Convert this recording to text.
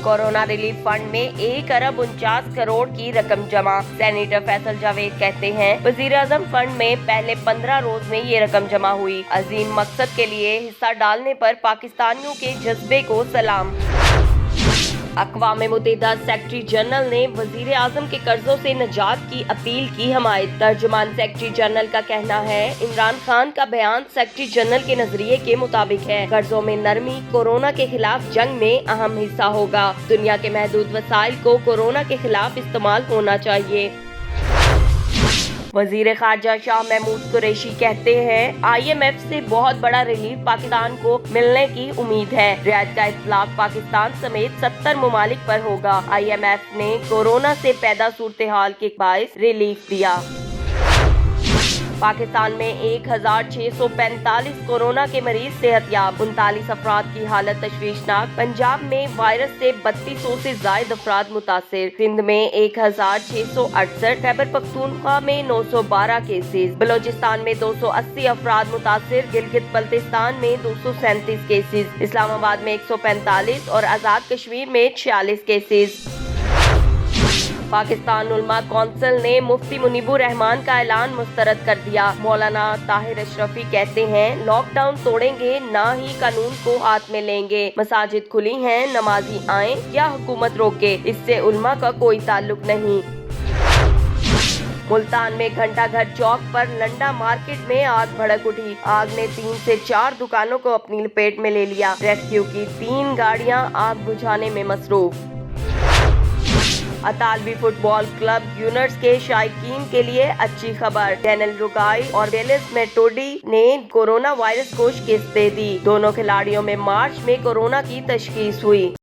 Corona relief fund में 1 अरब 49 करोड़ की रकम जमा। सेनेटर फैसल जावेद कहते हैं, वज़ीर-ए-आज़म फंड में पहले 15 रोज में ये रकम जमा हुई। अजीम मकसद के लिए हिस्सा डालने पर पाकिस्तानियों के जज्बे को सलाम। अक़वाम मुत्तहिदा सेक्रेटरी जनरल ने वज़ीर आज़म के कर्जों से निजात की अपील की हमायत। तर्जुमान सेक्रेटरी जनरल का कहना है, इमरान खान का बयान सेक्रेटरी जनरल के नजरिए के मुताबिक है। कर्जों में नरमी कोरोना के खिलाफ जंग में अहम हिस्सा होगा। दुनिया के महदूद वसाइल को कोरोना के खिलाफ इस्तेमाल होना चाहिए। वज़ीर ख़ारजा शाह महमूद कुरैशी कहते हैं, IMF से बहुत बड़ा रिलीफ पाकिस्तान को मिलने की उम्मीद है। रियायत का इत्तलाक पाकिस्तान समेत 70 ममालिक पर होगा। IMF ने कोरोना से पैदा सूरत हाल के बायस रिलीफ दिया। पाकिस्तान में 1645 कोरोना के मरीज सेहतयाब, 39 अफराद की हालत तशवीशनाक। पंजाब में वायरस से 3200 से जायद अफराद मुतासिर। सिंध में 1668, खैबर पख्तूनख्वा में 912 केसेस, बलोचिस्तान में 280 अफराद मुतासिर, गिलगित बल्तिस्तान में 237 केसेस, इस्लामाबाद में 145 और आजाद कश्मीर में 46 केसेस। पाकिस्तान उलमा कौंसिल ने मुफ्ती मुनीबुर रहमान का ऐलान मुस्तरद कर दिया। मौलाना ताहिर अशरफी कहते हैं, लॉकडाउन तोड़ेंगे ना ही कानून को हाथ में लेंगे। मसाजिद खुली हैं, नमाजी आए या हुकूमत रोके, इससे उलमा का कोई ताल्लुक नहीं। मुल्तान में घंटाघर चौक पर लंडा मार्केट में आग भड़क उठी। आग ने 3 से 4 दुकानों को अपनी लपेट में ले लिया। रेस्क्यू की 3 गाड़ियां आग बुझाने में मसरूफ। अतालवी फुटबॉल क्लब यूनर्स के शायकीन के लिए अच्छी खबर। डेनियल रुगाई और वेलिस मेटोडी ने कोरोना वायरस को शिकस्त दे दी। दोनों खिलाड़ियों में मार्च में कोरोना की तशखीस हुई।